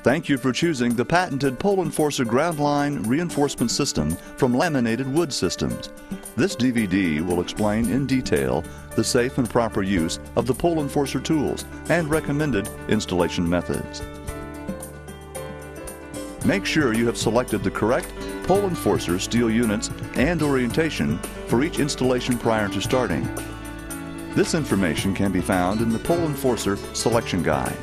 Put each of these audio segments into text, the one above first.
Thank you for choosing the patented Pole Enforcer ground line reinforcement system from Laminated Wood Systems. This DVD will explain in detail the safe and proper use of the Pole Enforcer tools and recommended installation methods. Make sure you have selected the correct Pole Enforcer steel units and orientation for each installation prior to starting. This information can be found in the Pole Enforcer Selection Guide.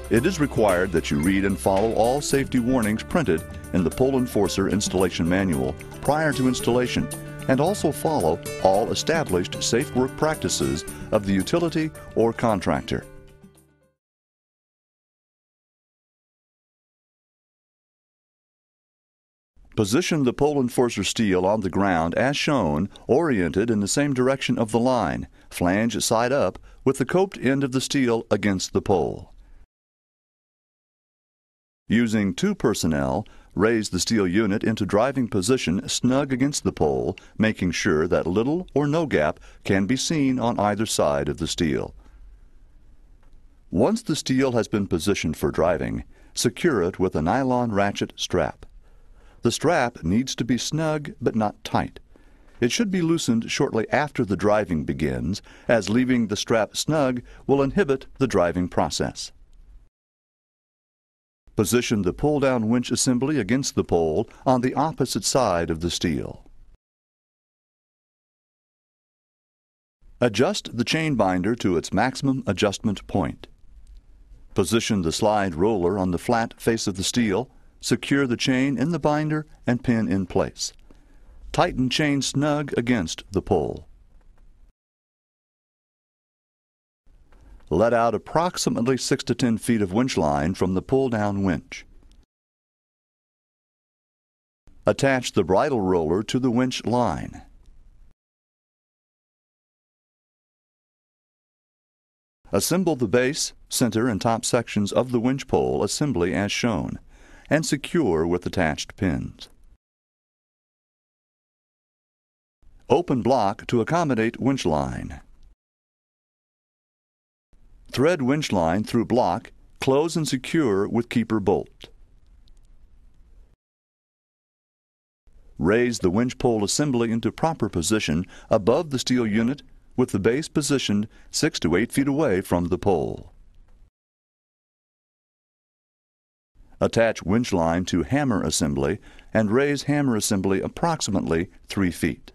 It is required that you read and follow all safety warnings printed in the Pole Enforcer Installation Manual prior to installation, and also follow all established safe work practices of the utility or contractor. Position the Pole Enforcer steel on the ground as shown, oriented in the same direction of the line, flange side up, with the coped end of the steel against the pole. Using 2 personnel, raise the steel unit into driving position snug against the pole, making sure that little or no gap can be seen on either side of the steel. Once the steel has been positioned for driving, secure it with a nylon ratchet strap. The strap needs to be snug but not tight. It should be loosened shortly after the driving begins, as leaving the strap snug will inhibit the driving process. Position the pull-down winch assembly against the pole on the opposite side of the steel. Adjust the chain binder to its maximum adjustment point. Position the slide roller on the flat face of the steel, secure the chain in the binder, and pin in place. Tighten chain snug against the pole. Let out approximately 6 to 10 feet of winch line from the pull-down winch. Attach the bridle roller to the winch line. Assemble the base, center, and top sections of the winch pole assembly as shown, and secure with attached pins. Open block to accommodate winch line. Thread winch line through block, close and secure with keeper bolt. Raise the winch pole assembly into proper position above the steel unit with the base positioned 6 to 8 feet away from the pole. Attach winch line to hammer assembly and raise hammer assembly approximately 3 feet.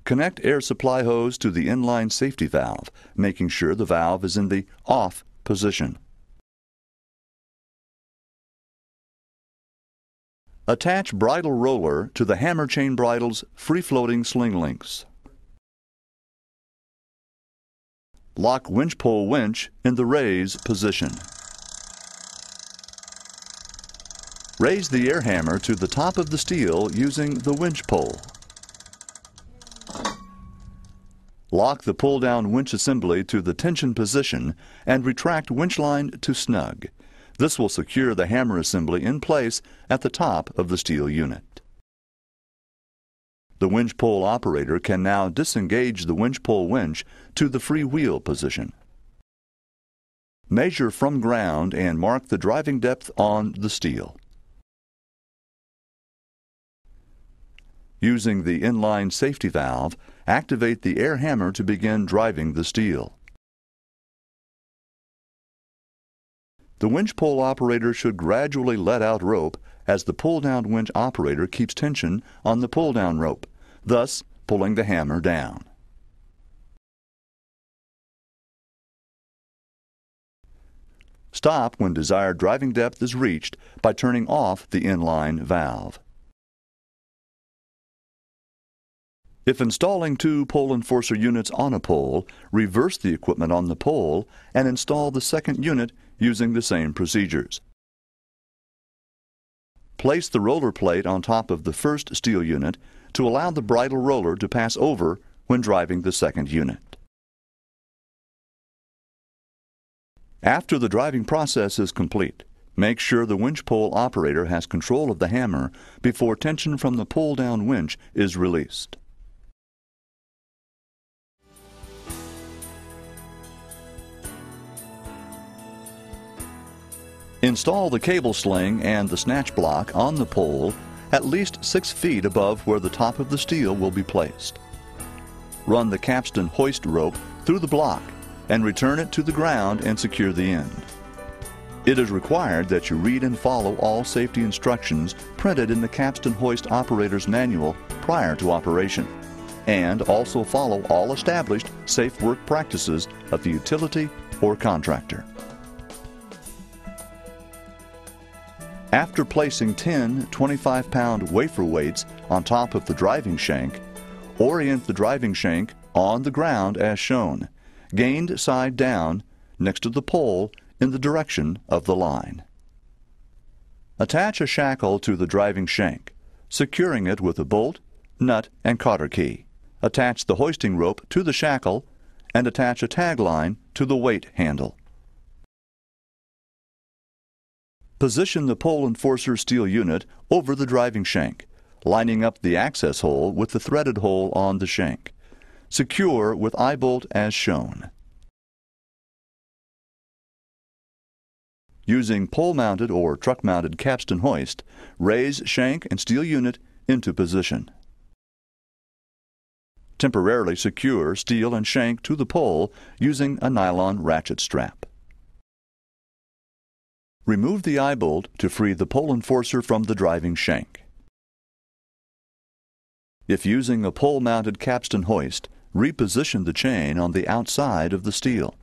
Connect air supply hose to the inline safety valve, making sure the valve is in the off position. Attach bridle roller to the hammer chain bridle's free-floating sling links. Lock winch pole winch in the raise position. Raise the air hammer to the top of the steel using the winch pole. Lock the pull-down winch assembly to the tension position and retract winch line to snug. This will secure the hammer assembly in place at the top of the steel unit. The winch pole operator can now disengage the winch pole winch to the free wheel position. Measure from ground and mark the driving depth on the steel. Using the inline safety valve, activate the air hammer to begin driving the steel. The winch pole operator should gradually let out rope as the pull-down winch operator keeps tension on the pull-down rope, thus pulling the hammer down. Stop when desired driving depth is reached by turning off the inline valve. If installing 2 Pole Enforcer units on a pole, reverse the equipment on the pole and install the second unit using the same procedures. Place the roller plate on top of the first steel unit to allow the bridle roller to pass over when driving the second unit. After the driving process is complete, make sure the winch pole operator has control of the hammer before tension from the pull-down winch is released. Install the cable sling and the snatch block on the pole at least 6 feet above where the top of the steel will be placed. Run the capstan hoist rope through the block and return it to the ground and secure the end. It is required that you read and follow all safety instructions printed in the capstan hoist operator's manual prior to operation, and also follow all established safe work practices of the utility or contractor. After placing 10 25-pound wafer weights on top of the driving shank, orient the driving shank on the ground as shown, gained side down next to the pole in the direction of the line. Attach a shackle to the driving shank, securing it with a bolt, nut, and cotter key. Attach the hoisting rope to the shackle and attach a tag line to the weight handle. Position the pole enforcer steel unit over the driving shank, lining up the access hole with the threaded hole on the shank. Secure with eye bolt as shown. Using pole-mounted or truck-mounted capstan hoist, raise shank and steel unit into position. Temporarily secure steel and shank to the pole using a nylon ratchet strap. Remove the eye bolt to free the pole enforcer from the driving shank. If using a pole-mounted capstan hoist, reposition the chain on the outside of the steel.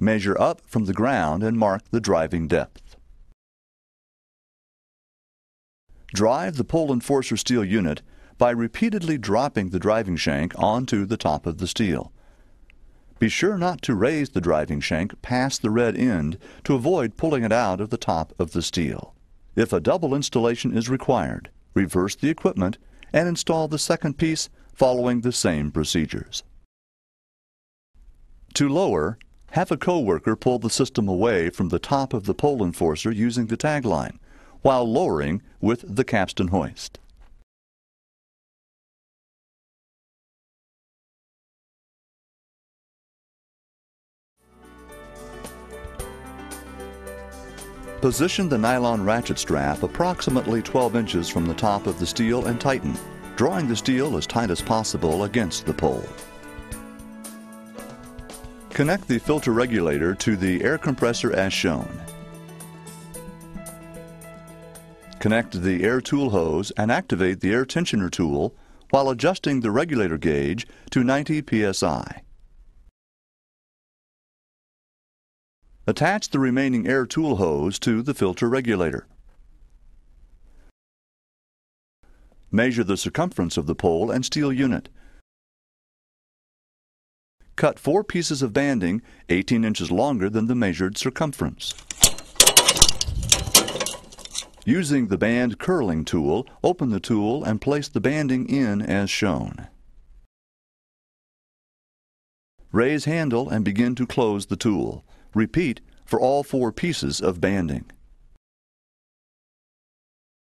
Measure up from the ground and mark the driving depth. Drive the pole enforcer steel unit by repeatedly dropping the driving shank onto the top of the steel. Be sure not to raise the driving shank past the red end to avoid pulling it out of the top of the steel. If a double installation is required, reverse the equipment and install the second piece following the same procedures. To lower, have a co-worker pull the system away from the top of the pole enforcer using the tag line, while lowering with the capstan hoist. Position the nylon ratchet strap approximately 12 inches from the top of the steel and tighten, drawing the steel as tight as possible against the pole. Connect the filter regulator to the air compressor as shown. Connect the air tool hose and activate the air tensioner tool while adjusting the regulator gauge to 90 psi. Attach the remaining air tool hose to the filter regulator. Measure the circumference of the pole and steel unit. Cut 4 pieces of banding 18 inches longer than the measured circumference. Using the band curling tool, open the tool and place the banding in as shown. Raise handle and begin to close the tool. Repeat for all 4 pieces of banding.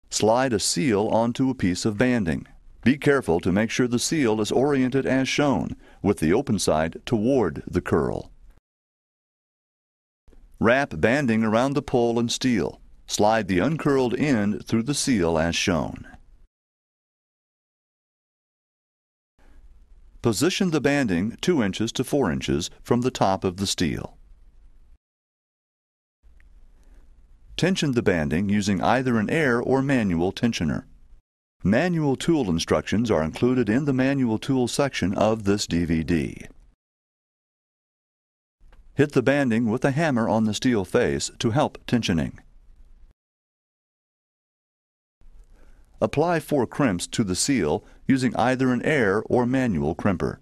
Slide a seal onto a piece of banding. Be careful to make sure the seal is oriented as shown, with the open side toward the curl. Wrap banding around the pole and steel. Slide the uncurled end through the seal as shown. Position the banding 2 inches to 4 inches from the top of the steel. Tension the banding using either an air or manual tensioner. Manual tool instructions are included in the manual tool section of this DVD. Hit the banding with a hammer on the steel face to help tensioning. Apply 4 crimps to the seal using either an air or manual crimper.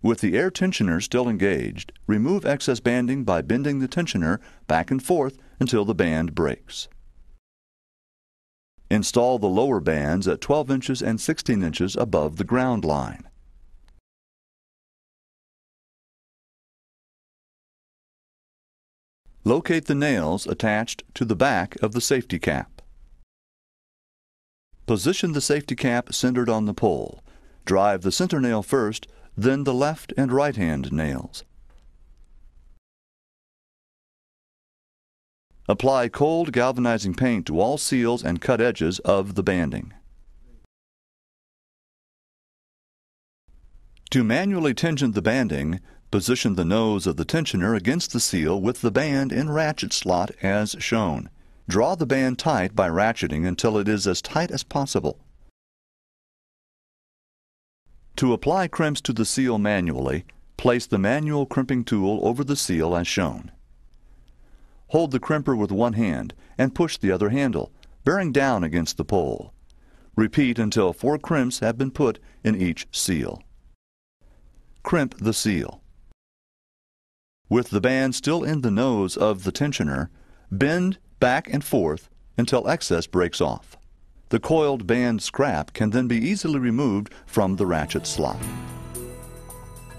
With the air tensioner still engaged, remove excess banding by bending the tensioner back and forth until the band breaks. Install the lower bands at 12 inches and 16 inches above the ground line. Locate the nails attached to the back of the safety cap. Position the safety cap centered on the pole. Drive the center nail first, then the left and right hand nails. Apply cold galvanizing paint to all seals and cut edges of the banding. To manually tension the banding, position the nose of the tensioner against the seal with the band in ratchet slot as shown. Draw the band tight by ratcheting until it is as tight as possible. To apply crimps to the seal manually, place the manual crimping tool over the seal as shown. Hold the crimper with one hand and push the other handle, bearing down against the pole. Repeat until 4 crimps have been put in each seal. Crimp the seal. With the band still in the nose of the tensioner, bend back and forth until excess breaks off. The coiled band scrap can then be easily removed from the ratchet slot.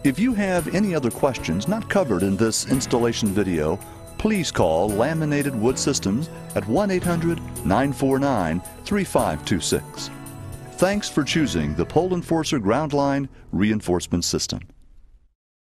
If you have any other questions not covered in this installation video, please call Laminated Wood Systems at 1-800-949-3526. Thanks for choosing the Pole Enforcer Ground Line Reinforcement System.